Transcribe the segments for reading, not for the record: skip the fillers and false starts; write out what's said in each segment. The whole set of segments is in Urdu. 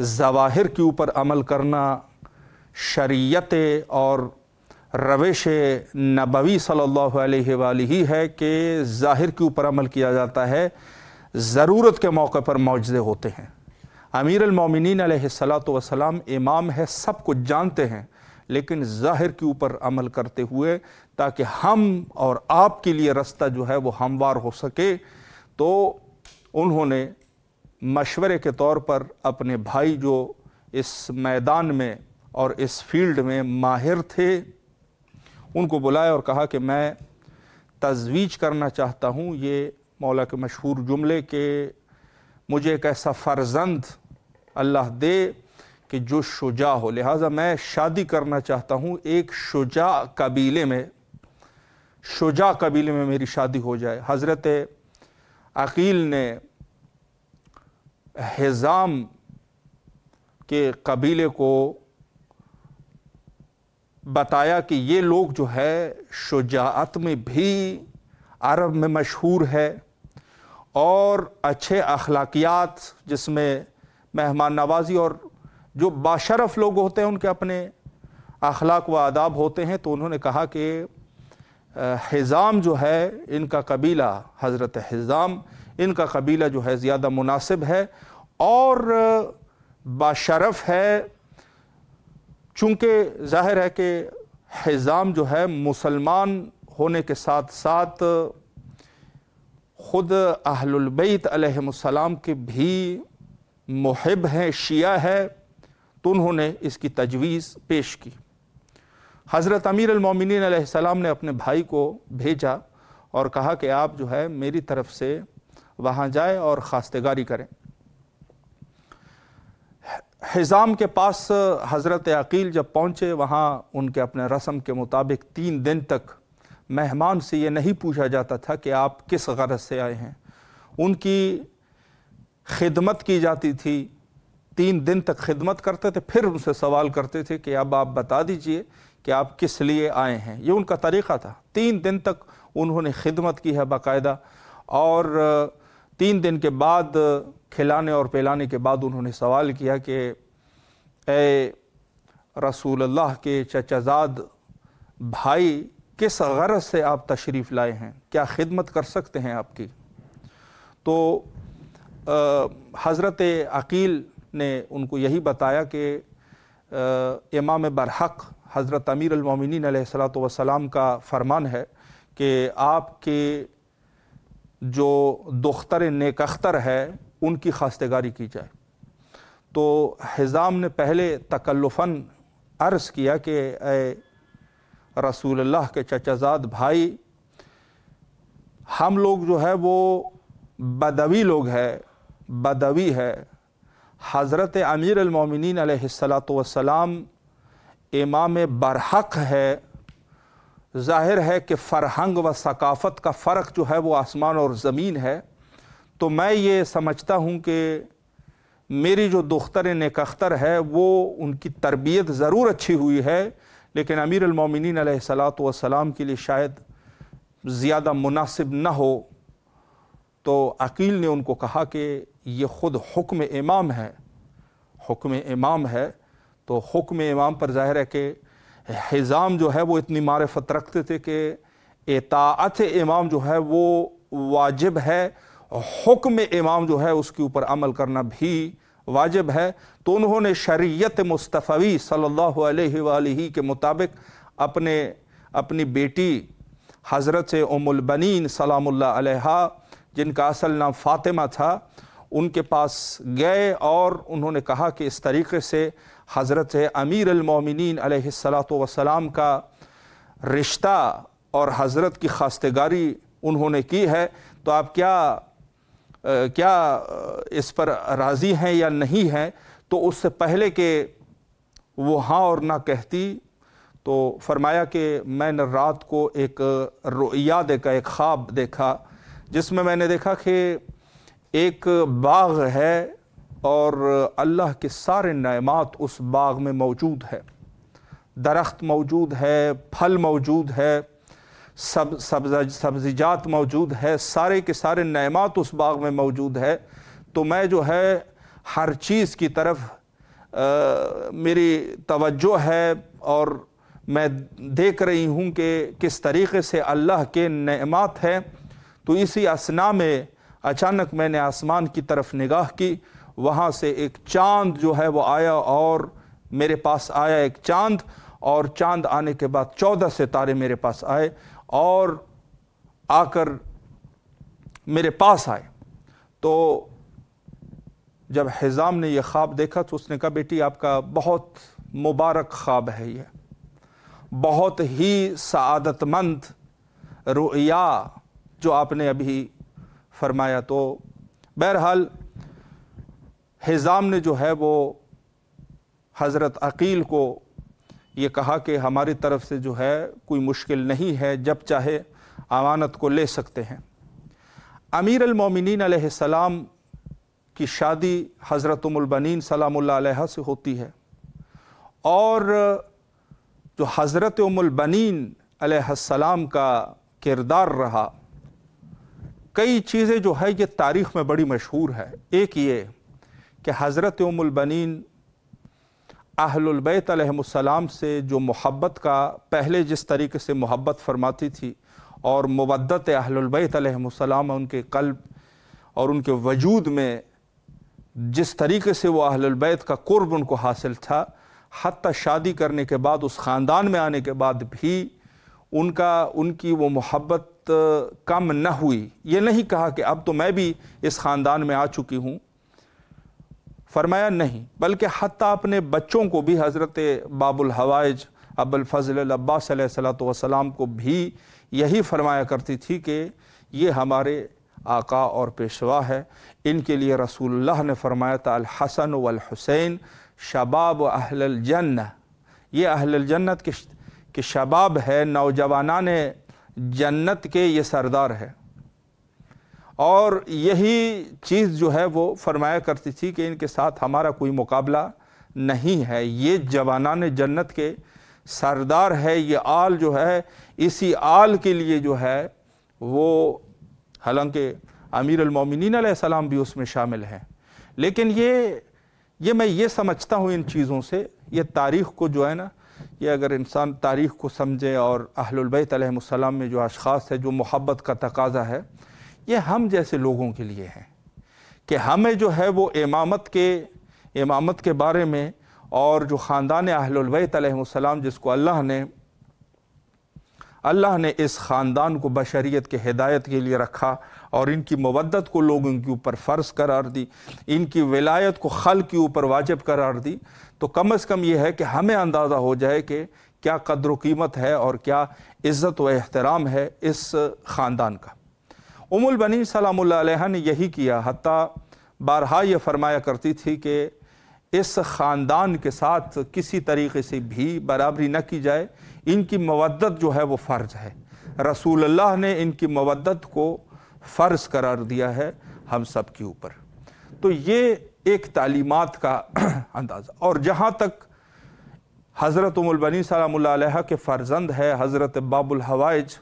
ظواہر کے اوپر عمل کرنا شریعت اور روش نبوی صلی اللہ علیہ وآلہ ہے کہ ظاہر کے اوپر عمل کیا جاتا ہے، ضرورت کے موقع پر معجزے ہوتے ہیں۔ امیر المومنین علیہ السلام امام ہے، سب کچھ جانتے ہیں، لیکن ظاہر کے اوپر عمل کرتے ہوئے تاکہ ہم اور آپ کے لیے رستہ جو ہے وہ ہموار ہو سکے، تو انہوں نے مشورے کے طور پر اپنے بھائی جو اس میدان میں اور اس فیلڈ میں ماہر تھے ان کو بلایا اور کہا کہ میں تزویج کرنا چاہتا ہوں، یہ مولا کے مشہور جملے کہ مجھے ایک ایسا فرزند اللہ دے کہ جو شجاع ہو، لہٰذا میں شادی کرنا چاہتا ہوں ایک شجاع قبیلے میں میری شادی ہو جائے۔ حضرت عقیل نے حزام کے قبیلے کو بتایا کہ یہ لوگ جو ہے شجاعت میں بھی عرب میں مشہور ہے اور اچھے اخلاقیات جس میں مہمان نوازی اور جو باشرف لوگ ہوتے ہیں ان کے اپنے اخلاق و آداب ہوتے ہیں، تو انہوں نے کہا کہ حزام جو ہے ان کا قبیلہ، حضرت حزام ان کا قبیلہ جو ہے زیادہ مناسب ہے اور باشرف ہے، چونکہ ظاہر ہے کہ حزام جو ہے مسلمان ہونے کے ساتھ ساتھ خود اہل البیت علیہم السلام کے بھی محب ہیں، شیعہ ہے، تو انہوں نے اس کی تجویز پیش کی۔ حضرت امیر المومنین علیہ السلام نے اپنے بھائی کو بھیجا اور کہا کہ آپ جو ہے میری طرف سے وہاں جائیں اور خواستگاری کریں۔ حزام کے پاس حضرت عقیل جب پہنچے، وہاں ان کے اپنے رسم کے مطابق 3 دن تک مہمان سے یہ نہیں پوچھا جاتا تھا کہ آپ کس غرض سے آئے ہیں، ان کی خدمت کی جاتی تھی، 3 دن تک خدمت کرتے تھے، پھر ان سے سوال کرتے تھے کہ اب آپ بتا دیجئے کہ آپ کس لیے آئے ہیں۔ یہ ان کا طریقہ تھا۔ 3 دن تک انہوں نے خدمت کی ہے باقاعدہ، اور 3 دن کے بعد کھلانے اور پلانے کے بعد انہوں نے سوال کیا کہ اے رسول اللہ کے چچا زاد بھائی، کس غرض سے آپ تشریف لائے ہیں، کیا خدمت کر سکتے ہیں آپ کی؟ تو حضرت عقیل نے ان کو یہی بتایا کہ امام برحق حضرت امیر المومنین علیہ السلام کا فرمان ہے کہ آپ کے جو دختر نیک اختر ہے ان کی خواستگاری کی جائے۔ تو حزام نے پہلے تکلفاً عرض کیا کہ اے رسول اللہ کے چچا زاد بھائی، ہم لوگ جو ہے وہ بدوی لوگ بدوی ہے، حضرت امیر المومنین علیہ السلام امام برحق ہے، ظاہر ہے کہ فرہنگ و ثقافت کا فرق جو ہے وہ آسمان اور زمین ہے، تو میں یہ سمجھتا ہوں کہ میری جو دختر نیک اختر ہے وہ ان کی تربیت ضرور اچھی ہوئی ہے، لیکن امیر المومنین علیہ السلام کے لیے شاید زیادہ مناسب نہ ہو۔ تو عقیل نے ان کو کہا کہ یہ خود حکم امام ہے، حکم امام ہے، تو حکم امام پر ظاہر ہے کہ حزام جو ہے وہ اتنی معرفت رکھتے تھے کہ اطاعت امام جو ہے وہ واجب ہے، حکم امام جو ہے اس کے اوپر عمل کرنا بھی واجب ہے۔ تو انہوں نے شریعت مصطفی صلی اللہ علیہ وآلہ کے مطابق اپنی بیٹی حضرت ام البنین سلام اللہ علیہا، جن کا اصل نام فاطمہ تھا، ان کے پاس گئے اور انہوں نے کہا کہ اس طریقے سے حضرت امیر المومنین علیہ السلام کا رشتہ اور حضرت کی خواستگاری انہوں نے کی ہے، تو آپ کیا اس پر راضی ہیں یا نہیں ہیں؟ تو اس سے پہلے کہ وہ ہاں اور نہ کہتی، تو فرمایا کہ میں نے رات کو ایک رؤیا دیکھا، ایک خواب دیکھا، جس میں نے دیکھا کہ ایک باغ ہے اور اللہ کے سارے نعمات اس باغ میں موجود ہے، درخت موجود ہے، پھل موجود ہے، سبزیجات موجود ہے، سارے کے سارے نعمات اس باغ میں موجود ہے۔ تو میں جو ہے ہر چیز کی طرف میری توجہ ہے اور میں دیکھ رہی ہوں کہ کس طریقے سے اللہ کے نعمات ہیں، تو اسی اثنا میں اچانک میں نے آسمان کی طرف نگاہ کی، وہاں سے ایک چاند جو ہے وہ آیا اور میرے پاس آیا ایک چاند، اور چاند آنے کے بعد 14 ستارے میرے پاس آئے اور آ کر میرے پاس آئے۔ تو جب حزام نے یہ خواب دیکھا تو اس نے کہا بیٹی آپ کا بہت مبارک خواب ہے، یہ بہت ہی سعادت مند رؤیا جو آپ نے ابھی فرمایا۔ تو بہرحال حزام نے جو ہے وہ حضرت عقیل کو یہ کہا کہ ہماری طرف سے جو ہے کوئی مشکل نہیں ہے، جب چاہے امانت کو لے سکتے ہیں۔ امیر المومنین علیہ السلام کی شادی حضرت ام البنین سلام اللہ علیہا سے ہوتی ہے، اور جو حضرت ام البنین علیہ السلام کا کردار رہا، کئی چیزیں جو ہے یہ تاریخ میں بڑی مشہور ہے۔ ایک یہ کہ حضرت ام البنین اہل البیت علیہم السلام سے جو محبت کا پہلے جس طریقے سے محبت فرماتی تھی، اور مودت اہل البیت علیہم السلام ان کے قلب اور ان کے وجود میں جس طریقے سے وہ اہل البیت کا قرب ان کو حاصل تھا، حتیٰ شادی کرنے کے بعد اس خاندان میں آنے کے بعد بھی ان کی وہ محبت کم نہ ہوئی۔ یہ نہیں کہا کہ اب تو میں بھی اس خاندان میں آ چکی ہوں، فرمایا نہیں، بلکہ حتیٰ اپنے بچوں کو بھی حضرت باب الحوائج ابو الفضل العباس علیہ الصلوۃ والسلام کو بھی یہی فرمایا کرتی تھی کہ یہ ہمارے آقا اور پیشوا ہے۔ ان کے لیے رسول اللہ نے فرمایا تھا الحسن والحسین شباب اہل الجنہ، یہ اہل الجنت کے شباب ہے، نوجوانان جنت کے یہ سردار ہے۔ اور یہی چیز جو ہے وہ فرمایا کرتی تھی کہ ان کے ساتھ ہمارا کوئی مقابلہ نہیں ہے، یہ جوانان جنت کے سردار ہے، یہ آل جو ہے اسی آل کے لیے جو ہے وہ، حالانکہ امیر المومنین علیہ السلام بھی اس میں شامل ہیں، لیکن یہ میں یہ سمجھتا ہوں ان چیزوں سے، یہ تاریخ کو جو ہے نا، یہ اگر انسان تاریخ کو سمجھے اور اہل البیت علیہ السلام میں جو اشخاص ہے جو محبت کا تقاضا ہے، یہ ہم جیسے لوگوں کے لیے ہیں کہ ہمیں جو ہے وہ امامت کے بارے میں، اور جو خاندان اہل البیت علیہ السلام جس کو اللہ نے اس خاندان کو بشریت کے ہدایت کے لیے رکھا اور ان کی مودت کو لوگوں کے اوپر فرض قرار دی، ان کی ولایت کو خلق کے اوپر واجب قرار دی، تو کم از کم یہ ہے کہ ہمیں اندازہ ہو جائے کہ کیا قدر و قیمت ہے اور کیا عزت و احترام ہے اس خاندان کا۔ ام البنین سلام اللہ علیہ نے یہی کیا، حتیٰ بارہا یہ فرمایا کرتی تھی کہ اس خاندان کے ساتھ کسی طریقے سے بھی برابری نہ کی جائے، ان کی مودت جو ہے وہ فرض ہے، رسول اللہ نے ان کی مودت کو فرض قرار دیا ہے ہم سب کے اوپر۔ تو یہ ایک تعلیمات کا اندازہ۔ اور جہاں تک حضرت ام البنین سلام اللہ علیہ کے فرزند ہے حضرت باب الحوائج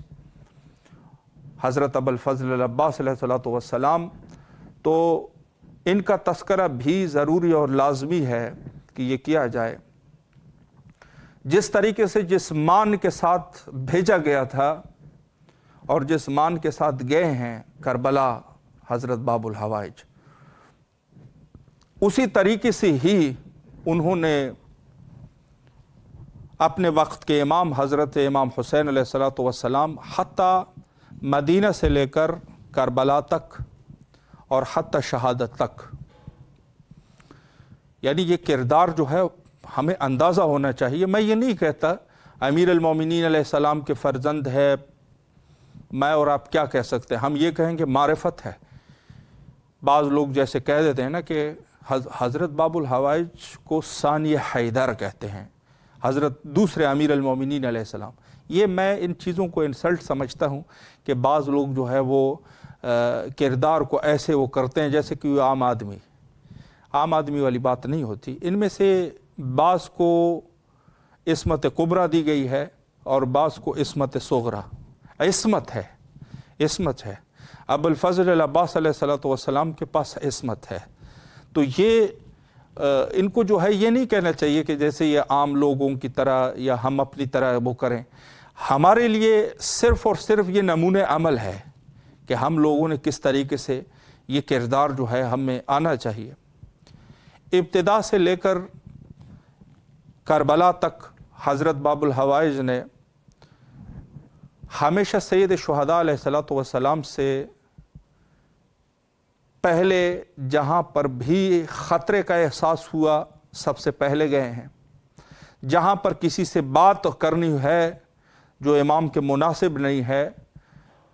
حضرت ابو الفضل العباس علیہ الصلوۃ والسلام، تو ان کا تذکرہ بھی ضروری اور لازمی ہے کہ یہ کیا جائے۔ جس طریقے سے جس مان کے ساتھ بھیجا گیا تھا اور جس مان کے ساتھ گئے ہیں کربلا حضرت باب الحوائج، اسی طریقے سے ہی انہوں نے اپنے وقت کے امام حضرت امام حسین علیہ الصلوۃ والسلام حتیٰ مدینہ سے لے کر کربلا تک اور حتیٰ شہادت تک، یعنی یہ کردار جو ہے ہمیں اندازہ ہونا چاہیے۔ میں یہ نہیں کہتا امیر المومنین علیہ السلام کے فرزند ہے، میں اور آپ کیا کہہ سکتے ہیں، ہم یہ کہیں کہ معرفت ہے۔ بعض لوگ جیسے کہہ دیتے ہیں نا کہ حضرت باب الحوائج کو ثانی حیدر کہتے ہیں، حضرت دوسرے امیر المومنین علیہ السلام۔ یہ میں ان چیزوں کو انسلٹ سمجھتا ہوں کہ بعض لوگ جو ہے وہ کردار کو ایسے وہ کرتے ہیں جیسے کہ وہ عام آدمی والی بات نہیں ہوتی۔ ان میں سے بعض کو عصمت کبریٰ دی گئی ہے اور بعض کو عصمت صغریٰ، عصمت ہے۔ ابو الفضل العباس علیہ الصلوۃ والسلام کے پاس عصمت ہے، تو یہ ان کو جو ہے یہ نہیں کہنا چاہیے کہ جیسے یہ عام لوگوں کی طرح یا ہم اپنی طرح وہ کریں. ہمارے لیے صرف اور صرف یہ نمونہ عمل ہے کہ ہم لوگوں نے کس طریقے سے یہ کردار جو ہے ہمیں آنا چاہیے. ابتدا سے لے کر کربلا تک حضرت باب الحوائج نے ہمیشہ سید شہداء علیہ الصلوۃ والسلام سے پہلے جہاں پر بھی خطرے کا احساس ہوا سب سے پہلے گئے ہیں. جہاں پر کسی سے بات کرنی ہے جو امام کے مناسب نہیں ہے،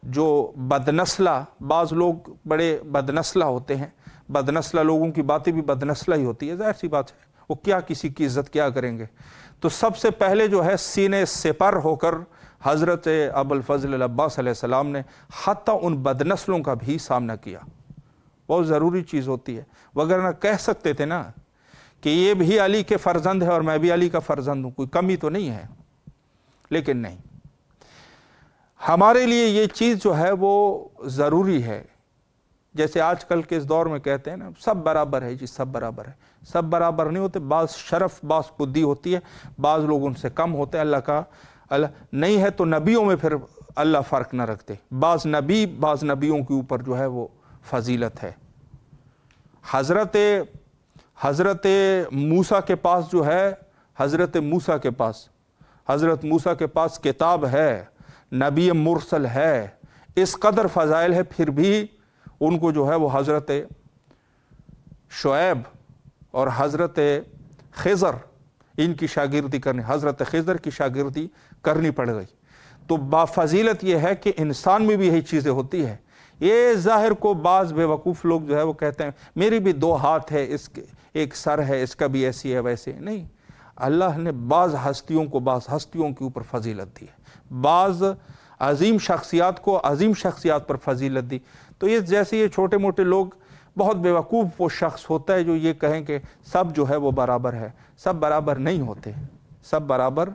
جو بدنسلہ، بعض لوگ بڑے بدنسلہ ہوتے ہیں، بدنسلہ لوگوں کی باتیں بھی بدنسلہ ہی ہوتی ہے، ظاہر سی بات ہے، وہ کیا کسی کی عزت کیا کریں گے. تو سب سے پہلے جو ہے سینے سپر ہو کر حضرت ابوالفضل العباس علیہ السلام نے حتیٰ ان بدنسلوں کا بھی سامنا کیا. بہت ضروری چیز ہوتی ہے، وگرنہ کہہ سکتے تھے نا کہ یہ بھی علی کے فرزند ہے اور میں بھی علی کا فرزند ہوں، کوئی کمی تو نہیں ہے. لیکن نہیں، ہمارے لیے یہ چیز جو ہے وہ ضروری ہے. جیسے آج کل کے اس دور میں کہتے ہیں نا سب برابر ہے جی، سب برابر ہے. سب برابر نہیں ہوتے، بعض شرف بعض خودی ہوتی ہے، بعض لوگ ان سے کم ہوتے ہیں. اللہ نہیں ہے تو نبیوں میں پھر اللہ فرق نہ رکھتے. بعض نبیوں کے اوپر جو ہے وہ فضیلت ہے. حضرت موسیٰ کے پاس جو ہے، حضرت موسیٰ کے پاس کتاب ہے، نبی مرسل ہے، اس قدر فضائل ہے، پھر بھی ان کو جو ہے وہ حضرت شعیب اور حضرت خضر ان کی شاگردی حضرت خضر کی شاگردی کرنی پڑ گئی. تو بافضیلت یہ ہے کہ انسان میں بھی یہی چیزیں ہوتی ہے. یہ ظاہر کو بعض بے وقوف لوگ جو ہے وہ کہتے ہیں میری بھی 2 ہاتھ ہے، اس کے ایک سر ہے، اس کا بھی ایسی ہے ویسے نہیں. اللہ نے بعض ہستیوں کے اوپر فضیلت دی ہے، بعض عظیم شخصیات کو عظیم شخصیات پر فضیلت دی. تو یہ جیسے یہ چھوٹے موٹے لوگ، بہت بے وقوف وہ شخص ہوتا ہے جو یہ کہیں کہ سب جو ہے وہ برابر ہے. سب برابر نہیں ہوتے، سب برابر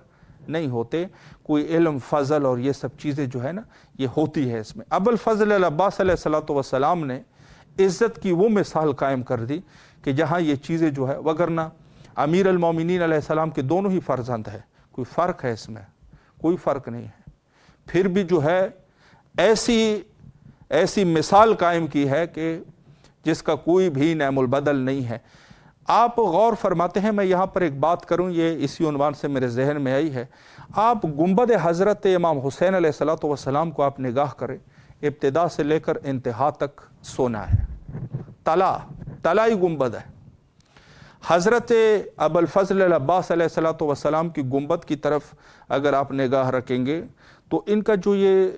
نہیں ہوتے. کوئی علم، فضل اور یہ سب چیزیں جو ہے نا یہ ہوتی ہے اس میں. ابوالفضل العباس علیہ الصلوۃ والسلام نے عزت کی وہ مثال قائم کر دی کہ جہاں یہ چیزیں جو ہے، وگرنہ امیر المومنین علیہ السلام کے دونوں ہی فرزند ہے، کوئی فرق ہے اس میں؟ کوئی فرق نہیں ہے. پھر بھی جو ہے ایسی مثال قائم کی ہے کہ جس کا کوئی بھی نعم البدل نہیں ہے. آپ غور فرماتے ہیں، میں یہاں پر ایک بات کروں، یہ اسی عنوان سے میرے ذہن میں آئی ہے. آپ گنبد حضرت امام حسین علیہ الصلوۃ والسلام کو آپ نگاہ کریں، ابتدا سے لے کر انتہا تک سونا ہے، طلائی گنبد ہے. حضرت ابوالفضل العباس علیہ الصلوۃ والسلام کی گنبد کی طرف اگر آپ نگاہ رکھیں گے تو ان کا جو یہ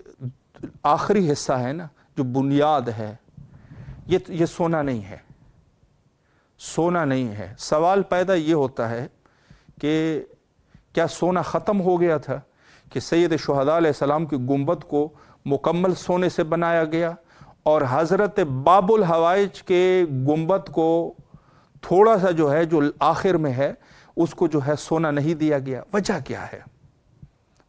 آخری حصہ ہے نا، جو بنیاد ہے، یہ سونا نہیں ہے، سونا نہیں ہے. سوال پیدا یہ ہوتا ہے کہ کیا سونا ختم ہو گیا تھا کہ سید شہداء علیہ السلام کی گنبد کو مکمل سونے سے بنایا گیا اور حضرت باب الحوائج کے گنبد کو تھوڑا سا جو ہے، جو آخر میں ہے، اس کو جو ہے سونا نہیں دیا گیا؟ وجہ کیا ہے؟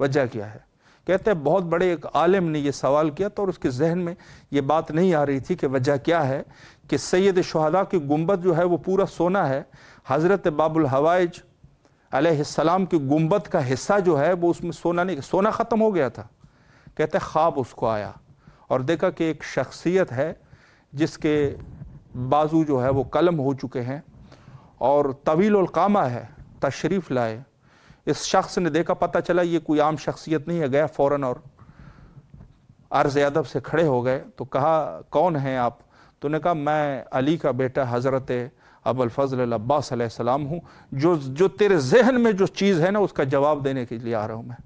وجہ کیا ہے؟ کہتے ہیں بہت بڑے ایک عالم نے یہ سوال کیا تو اور اس کے ذہن میں یہ بات نہیں آ رہی تھی کہ وجہ کیا ہے کہ سید شہداء کی گنبد جو ہے وہ پورا سونا ہے، حضرت باب الحوائج علیہ السلام کی گنبد کا حصہ جو ہے وہ اس میں سونا نہیں، سونا ختم ہو گیا تھا. کہتے ہیں خواب اس کو آیا اور دیکھا کہ ایک شخصیت ہے جس کے بازو جو ہے وہ قلم ہو چکے ہیں اور طویل القامہ ہے، تشریف لائے. اس شخص نے دیکھا، پتہ چلا یہ کوئی عام شخصیت نہیں ہے، گیا فوراً اور عرض ادب سے کھڑے ہو گئے. تو کہا کون ہیں آپ؟ تو نے کہا میں علی کا بیٹا حضرت ابوالفضل العباس علیہ السلام ہوں. جو تیرے ذہن میں جو چیز ہے نا اس کا جواب دینے کے لیے آ رہا ہوں، میں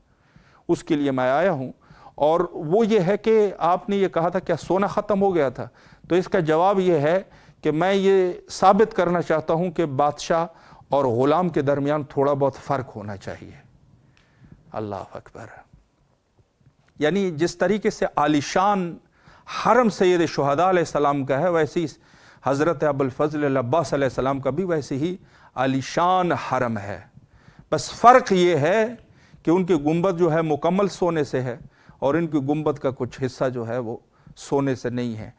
اس کے لیے میں آیا ہوں. اور وہ یہ ہے کہ آپ نے یہ کہا تھا کیا سونا ختم ہو گیا تھا؟ تو اس کا جواب یہ ہے کہ میں یہ ثابت کرنا چاہتا ہوں کہ بادشاہ اور غلام کے درمیان تھوڑا بہت فرق ہونا چاہیے. اللہ اکبر. یعنی جس طریقے سے عالیشان حرم سید شہداء علیہ السلام کا ہے، ویسی حضرت ابوالفضل العباس علیہ السلام کا بھی ویسے ہی عالیشان حرم ہے. بس فرق یہ ہے کہ ان کی گنبد جو ہے مکمل سونے سے ہے اور ان کی گنبد کا کچھ حصہ جو ہے وہ سونے سے نہیں ہے.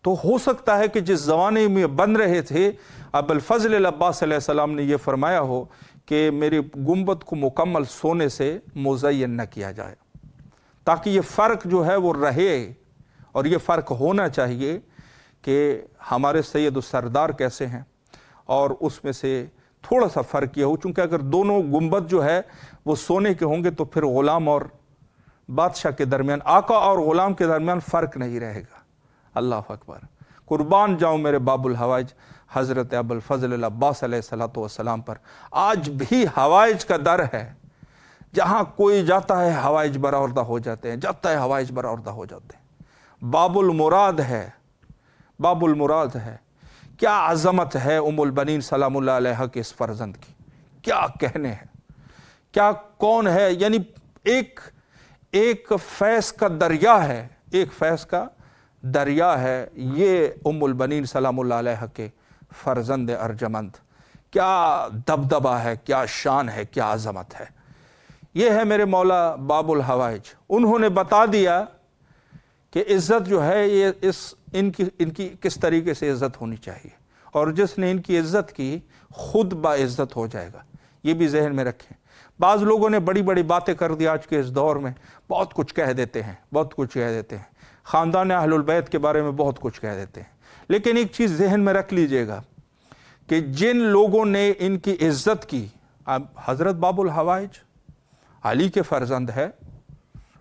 تو ہو سکتا ہے کہ جس زمانے میں بن رہے تھے ابوالفضل العباس علیہ السلام نے یہ فرمایا ہو کہ میری گنبد کو مکمل سونے سے مزین نہ کیا جائے، تاکہ یہ فرق جو ہے وہ رہے، اور یہ فرق ہونا چاہیے کہ ہمارے سید السردار کیسے ہیں، اور اس میں سے تھوڑا سا فرق یہ ہو، چونکہ اگر دونوں گنبد جو ہے وہ سونے کے ہوں گے تو پھر غلام اور بادشاہ کے درمیان، آقا اور غلام کے درمیان فرق نہیں رہے گا۔ اللہ اکبر، قربان جاؤں میرے باب الحوائج حضرت ابوالفضل العباس علیہ السلام پر۔ آج بھی حوائج کا در ہے، جہاں کوئی جاتا ہے حوائج برآوردہ ہو جاتے ہیں، جاتا ہے حوائج برآوردہ ہو جاتے ہیں۔ باب المراد ہے، باب المراد ہے۔ کیا عظمت ہے ام البنین سلام اللہ علیہ کے اس فرزند کی، کیا کہنے ہیں، کیا کون ہے، یعنی ایک فیض کا دریا ہے، ایک فیض کا دریا ہے یہ ام البنین سلام اللہ علیہ کے فرزند ارجمند۔ کیا دبدبہ ہے، کیا شان ہے، کیا عظمت ہے۔ یہ ہے میرے مولا باب الحوائج۔ انہوں نے بتا دیا کہ عزت جو ہے یہ ان کی کس طریقے سے عزت ہونی چاہیے، اور جس نے ان کی عزت کی خود باعزت ہو جائے گا۔ یہ بھی ذہن میں رکھیں۔ بعض لوگوں نے بڑی بڑی باتیں کر دی آج کے اس دور میں، بہت کچھ کہہ دیتے ہیں، بہت کچھ کہہ دیتے ہیں، خاندان اہل البیت کے بارے میں بہت کچھ کہہ دیتے ہیں، لیکن ایک چیز ذہن میں رکھ لیجئے گا کہ جن لوگوں نے ان کی عزت کی، حضرت باب الحوائج علی کے فرزند ہے،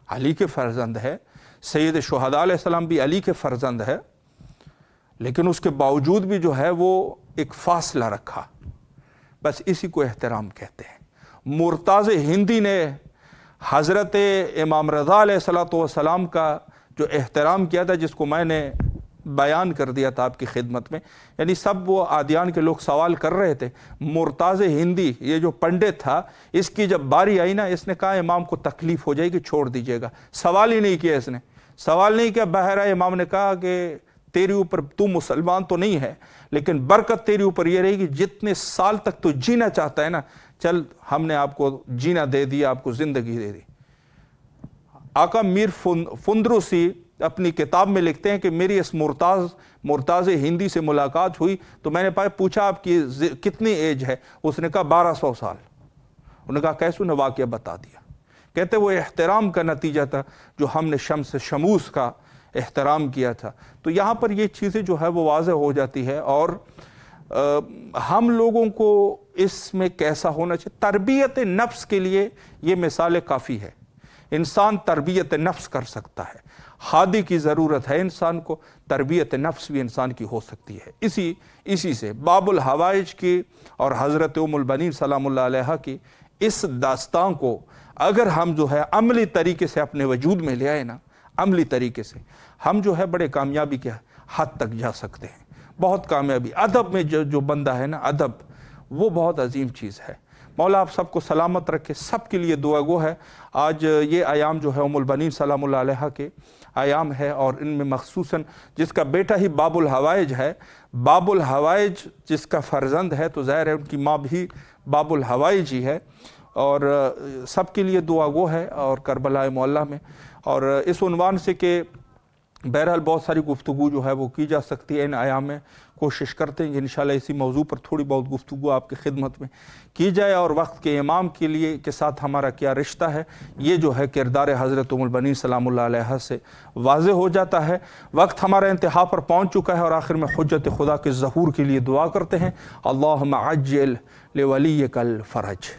علی کے فرزند ہے، سید شہداء علیہ السلام بھی علی کے فرزند ہے، لیکن اس کے باوجود بھی جو ہے وہ ایک فاصلہ رکھا، بس اسی کو احترام کہتے ہیں۔ مرتاض ہندی نے حضرت امام رضا علیہ السلام کا جو احترام کیا تھا، جس کو میں نے بیان کر دیا تھا آپ کی خدمت میں، یعنی سب وہ عادیان کے لوگ سوال کر رہے تھے، مرتاض ہندی یہ جو پنڈت تھا، اس کی جب باری آئی نا، اس نے کہا امام کو تکلیف ہو جائے گی، چھوڑ دیجئے گا۔ سوال ہی نہیں کیا اس نے، سوال نہیں کیا۔ بہرحال امام نے کہا کہ تیرے اوپر، تو مسلمان تو نہیں ہے لیکن برکت تیرے اوپر یہ رہے گی، جتنے سال تک تو جینا چاہتا ہے نا، چل ہم نے آپ کو جینا دے دیا، آپ کو زندگی دے دی۔ آقا میر فندروسی اپنی کتاب میں لکھتے ہیں کہ میری اس مرتاض ہندی سے ملاقات ہوئی تو میں نے پوچھا آپ کی کتنی ایج ہے؟ اس نے کہا 1200 سال۔ انہوں نے کہا کیسے؟ نے واقعہ بتا دیا۔ کہتے وہ احترام کا نتیجہ تھا جو ہم نے شمس شموس کا احترام کیا تھا۔ تو یہاں پر یہ چیزیں جو ہے وہ واضح ہو جاتی ہے، اور ہم لوگوں کو اس میں کیسا ہونا چاہیے۔ تربیت نفس کے لیے یہ مثال کافی ہے۔ انسان تربیت نفس کر سکتا ہے، ہادی کی ضرورت ہے انسان کو، تربیت نفس بھی انسان کی ہو سکتی ہے۔ اسی سے باب الحوائج کی اور حضرت ام البنین سلام اللہ علیہ کی اس داستان کو اگر ہم جو ہے عملی طریقے سے اپنے وجود میں لے آئے نا، عملی طریقے سے، ہم جو ہے بڑے کامیابی کے حد تک جا سکتے ہیں، بہت کامیابی۔ ادب میں جو بندہ ہے نا، ادب وہ بہت عظیم چیز ہے۔ مولا آپ سب کو سلامت رکھے، سب کے لیے دعا گو ہے۔ آج یہ ایام جو ہے ام البنین سلام اللہ علیہ کے ایام ہے، اور ان میں مخصوصاً جس کا بیٹا ہی باب الحوائج ہے، باب الحوائج جس کا فرزند ہے تو ظاہر ہے ان کی ماں بھی باب الحوائج ہی ہے، اور سب کے لیے دعا گو ہے، اور کربلا معلیٰ میں، اور اس عنوان سے کہ بہرحال بہت ساری گفتگو جو ہے وہ کی جا سکتی ہے ان ایام میں۔ کوشش کرتے ہیں کہ انشاءاللہ اسی موضوع پر تھوڑی بہت گفتگو آپ کی خدمت میں کی جائے، اور وقت کے امام کے لیے کے ساتھ ہمارا کیا رشتہ ہے یہ جو ہے کردار حضرت ام البنین سلام اللہ علیہ سے واضح ہو جاتا ہے۔ وقت ہمارا انتہا پر پہنچ چکا ہے، اور آخر میں حجت خدا کے ظہور کے لیے دعا کرتے ہیں، اللہم عجل لولیک الفرج۔